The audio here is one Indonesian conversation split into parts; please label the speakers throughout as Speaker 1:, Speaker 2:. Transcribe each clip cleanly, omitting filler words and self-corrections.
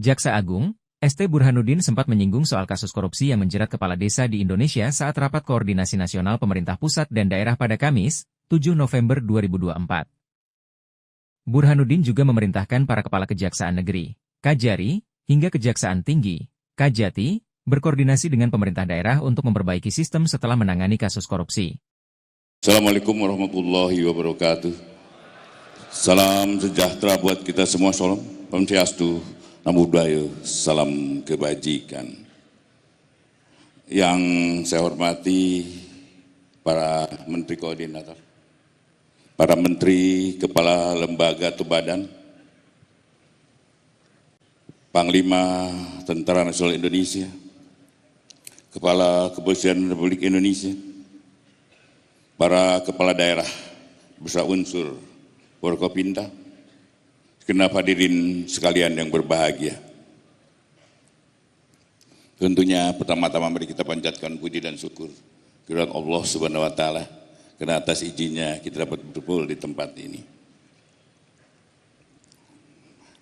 Speaker 1: Jaksa Agung, ST Burhanuddin sempat menyinggung soal kasus korupsi yang menjerat kepala desa di Indonesia saat rapat koordinasi nasional pemerintah pusat dan daerah pada Kamis, 7 November 2024. Burhanuddin juga memerintahkan para kepala kejaksaan negeri, Kajari, hingga Kejaksaan Tinggi, Kajati, berkoordinasi dengan pemerintah daerah untuk memperbaiki sistem setelah menangani kasus korupsi.
Speaker 2: Assalamualaikum warahmatullahi wabarakatuh. Salam sejahtera buat kita semua. Salam Swastiastu, Namo Buddhaya, salam kebajikan. Yang saya hormati para menteri koordinator, para menteri, kepala lembaga atau badan, Panglima Tentara Nasional Indonesia, Kepala Kepolisian Republik Indonesia, para kepala daerah beserta unsur Forkopimda, segenap hadirin sekalian yang berbahagia. Tentunya pertama-tama mari kita panjatkan puji dan syukur kehadirat Allah Subhanahu wa taala karena atas izinnya kita dapat berkumpul di tempat ini.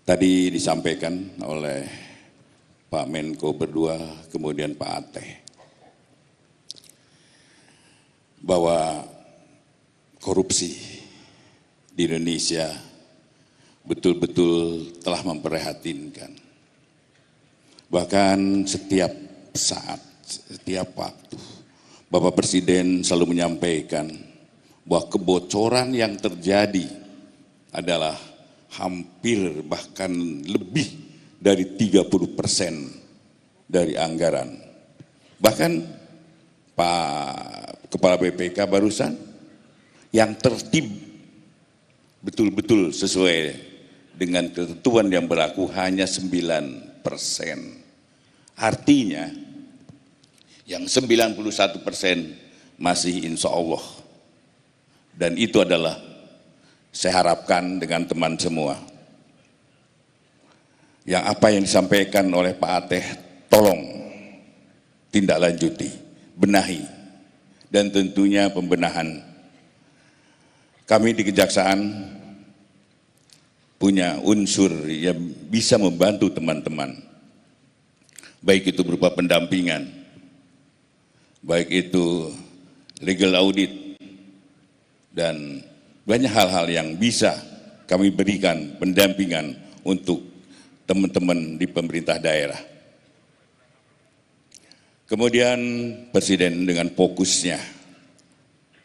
Speaker 2: Tadi disampaikan oleh Pak Menko berdua, kemudian Pak Ateh, bahwa korupsi di Indonesia betul-betul telah memprihatinkan. Bahkan setiap saat, setiap waktu, Bapak Presiden selalu menyampaikan bahwa kebocoran yang terjadi adalah hampir bahkan lebih dari 30% dari anggaran. Bahkan Pak Kepala BPK barusan yang tertib betul-betul sesuai dengan ketentuan yang berlaku hanya 9%. Artinya yang 91% masih insya Allah. Dan itu adalah saya harapkan dengan teman semua. Yang apa yang disampaikan oleh Pak Ateh, tolong tindak lanjuti, benahi, dan tentunya pembenahan. Kami di Kejaksaan punya unsur yang bisa membantu teman-teman, baik itu berupa pendampingan, baik itu legal audit, dan banyak hal-hal yang bisa kami berikan pendampingan untuk teman-teman di pemerintah daerah. Kemudian Presiden dengan fokusnya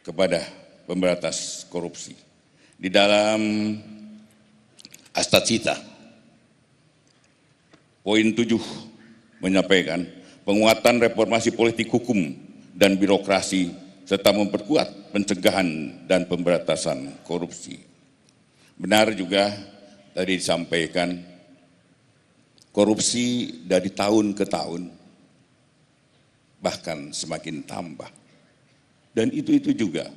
Speaker 2: kepada pemberantasan korupsi di dalam Astacita poin 7 menyampaikan penguatan reformasi politik hukum dan birokrasi serta memperkuat pencegahan dan pemberantasan korupsi. Benar juga tadi disampaikan korupsi dari tahun ke tahun bahkan semakin tambah. Dan itu juga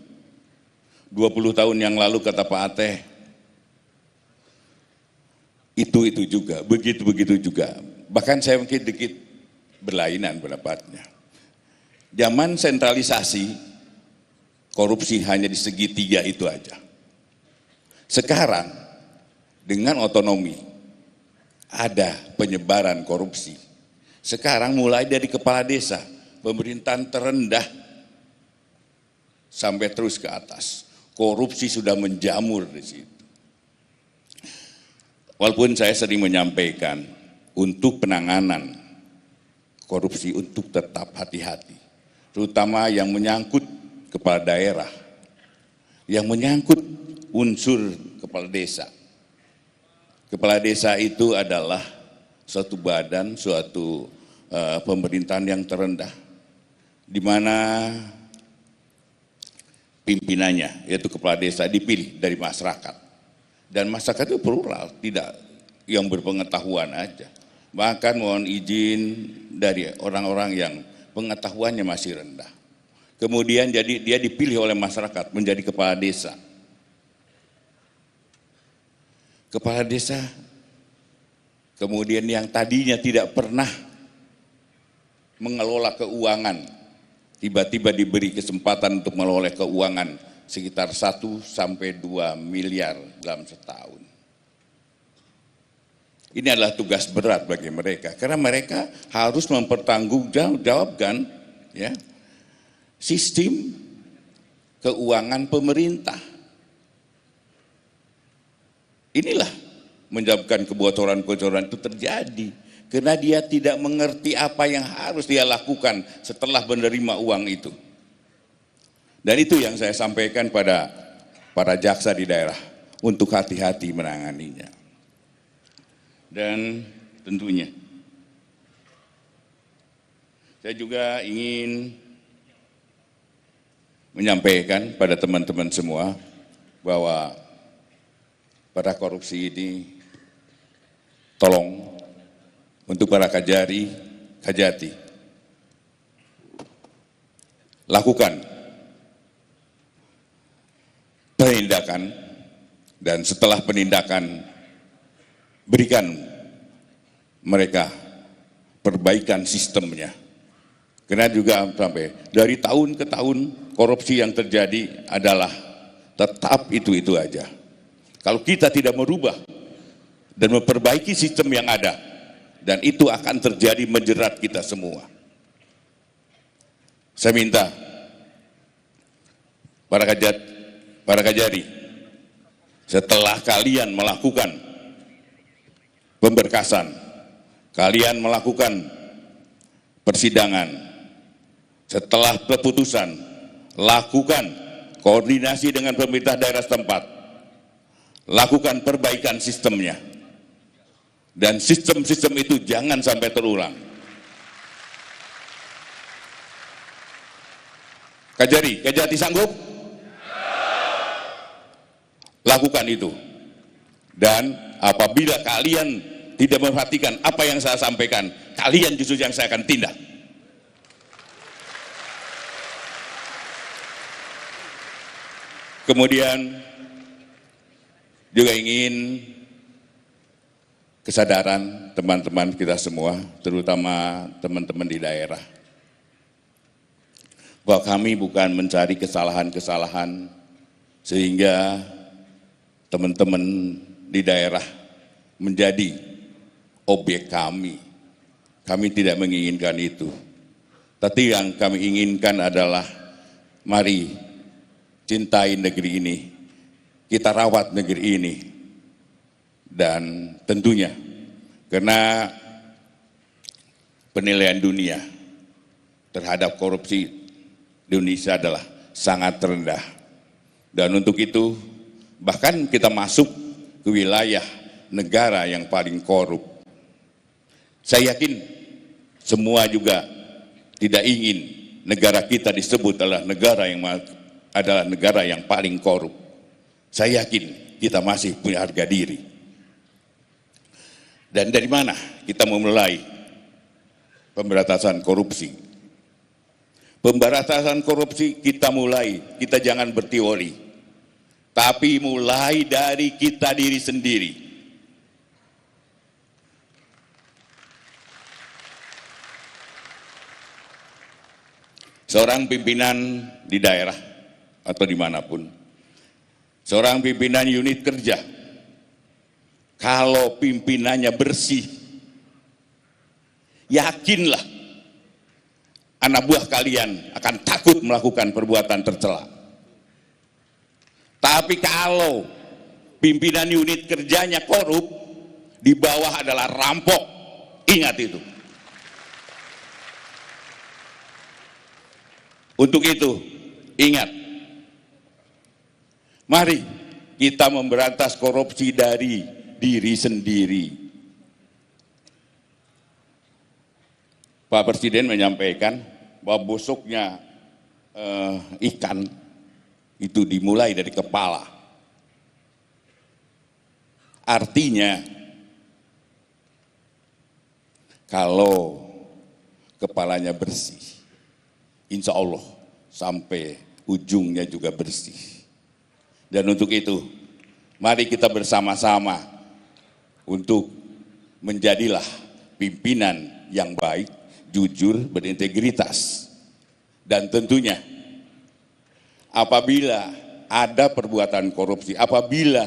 Speaker 2: 20 tahun yang lalu kata Pak Ateh, itu juga, begitu juga. Bahkan saya mungkin sedikit berlainan pendapatnya. Zaman sentralisasi, korupsi hanya di segitiga itu aja. Sekarang, dengan otonomi, ada penyebaran korupsi. Sekarang mulai dari kepala desa, pemerintahan terendah, sampai terus ke atas. Korupsi sudah menjamur di situ. Walaupun saya sering menyampaikan untuk penanganan korupsi untuk tetap hati-hati, terutama yang menyangkut kepala daerah, yang menyangkut unsur kepala desa. Kepala desa itu adalah suatu badan, suatu pemerintahan yang terendah, di mana pimpinannya, yaitu kepala desa, dipilih dari masyarakat. Dan masyarakat itu plural, tidak yang berpengetahuan aja. Bahkan mohon izin dari orang-orang yang pengetahuannya masih rendah. Kemudian jadi dia dipilih oleh masyarakat menjadi kepala desa. Kepala desa kemudian yang tadinya tidak pernah mengelola keuangan, tiba-tiba diberi kesempatan untuk mengelola keuangan sekitar 1 sampai 2 miliar dalam setahun. Ini adalah tugas berat bagi mereka, karena mereka harus mempertanggungjawabkan ya, sistem keuangan pemerintah. Inilah menyebabkan kebocoran-kebocoran itu terjadi, karena dia tidak mengerti apa yang harus dia lakukan setelah menerima uang itu. Dan itu yang saya sampaikan pada para jaksa di daerah, untuk hati-hati menanganinya. Dan tentunya saya juga ingin menyampaikan pada teman-teman semua bahwa pada korupsi ini, tolong untuk para kajati, lakukan penindakan, dan setelah penindakan berikan mereka perbaikan sistemnya. Karena juga sampai dari tahun ke tahun korupsi yang terjadi adalah tetap itu-itu aja. Kalau kita tidak merubah dan memperbaiki sistem yang ada, dan itu akan terjadi menjerat kita semua. Saya minta para kajari, setelah kalian melakukan pemberkasan, kalian melakukan persidangan, setelah keputusan, lakukan koordinasi dengan pemerintah daerah setempat, lakukan perbaikan sistemnya, dan sistem-sistem itu jangan sampai terulang. Kajati sanggup? Lakukan itu. Dan apabila kalian tidak memperhatikan apa yang saya sampaikan, kalian justru yang saya akan tindak. Kemudian juga ingin kesadaran teman-teman kita semua, terutama teman-teman di daerah, bahwa kami bukan mencari kesalahan-kesalahan sehingga teman-teman di daerah menjadi objek kami. Kami tidak menginginkan itu. Tapi yang kami inginkan adalah mari cintai negeri ini, kita rawat negeri ini. Dan tentunya karena penilaian dunia terhadap korupsi di Indonesia adalah sangat rendah. Dan untuk itu bahkan kita masuk ke wilayah negara yang paling korup. Saya yakin semua juga tidak ingin negara kita disebut adalah negara yang paling korup. Saya yakin kita masih punya harga diri. Dan dari mana kita memulai pemberantasan korupsi? Pemberantasan korupsi kita jangan berteori, tapi mulai dari kita diri sendiri. Seorang pimpinan di daerah atau dimanapun, seorang pimpinan unit kerja, kalau pimpinannya bersih, yakinlah anak buah kalian akan takut melakukan perbuatan tercela. Tapi kalau pimpinan unit kerjanya korup, di bawah adalah rampok, ingat itu. Untuk itu, ingat, mari kita memberantas korupsi dari diri sendiri. Pak Presiden menyampaikan bahwa busuknya ikan itu dimulai dari kepala. Artinya, kalau kepalanya bersih, insya Allah sampai ujungnya juga bersih. Dan untuk itu, mari kita bersama-sama untuk menjadilah pimpinan yang baik, jujur, berintegritas. Dan tentunya apabila ada perbuatan korupsi, apabila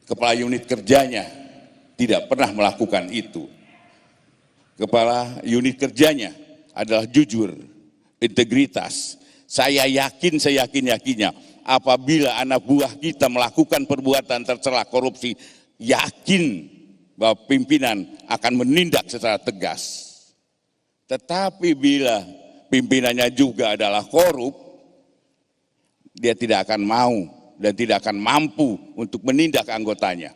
Speaker 2: Kepala unit kerjanya tidak pernah melakukan itu. Kepala unit kerjanya adalah jujur, integritas. Saya yakin, seyakin-yakinnya apabila anak buah kita melakukan perbuatan tercela korupsi, yakin bahwa pimpinan akan menindak secara tegas. Tetapi bila pimpinannya juga adalah korup, dia tidak akan mau dan tidak akan mampu untuk menindak anggotanya.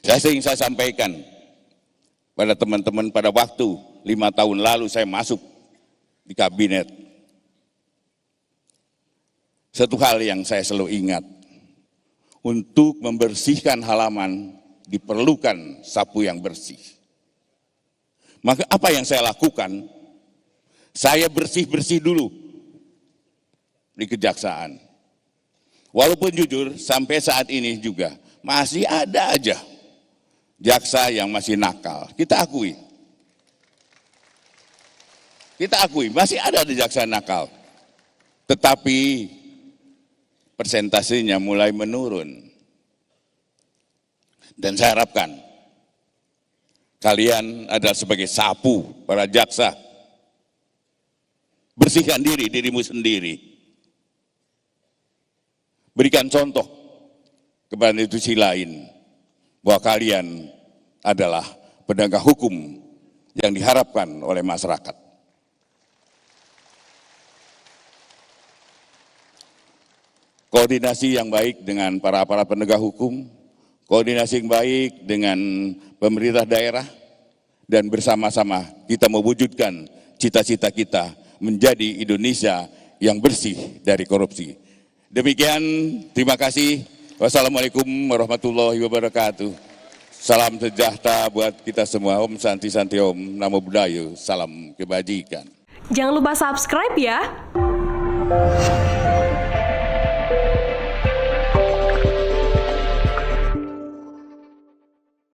Speaker 2: Saya sampaikan pada teman-teman pada waktu 5 tahun lalu saya masuk di kabinet. Satu hal yang saya selalu ingat, untuk membersihkan halaman diperlukan sapu yang bersih. Maka apa yang saya lakukan? Saya bersih-bersih dulu di kejaksaan. Walaupun jujur sampai saat ini juga masih ada aja jaksa yang masih nakal. Kita akui. Kita akui masih ada jaksa nakal. Tetapi persentasenya mulai menurun. Dan saya harapkan kalian adalah sebagai sapu para jaksa. Bersihkan dirimu sendiri. Berikan contoh kepada institusi lain bahwa kalian adalah penegak hukum yang diharapkan oleh masyarakat. Koordinasi yang baik dengan para penegak hukum, koordinasi yang baik dengan pemerintah daerah, dan bersama-sama kita mewujudkan cita-cita kita menjadi Indonesia yang bersih dari korupsi. Demikian, terima kasih. Wassalamualaikum warahmatullahi wabarakatuh. Salam sejahtera buat kita semua. Om Santi Santi Om, Namo Buddhaya, salam kebajikan.
Speaker 3: Jangan lupa subscribe ya.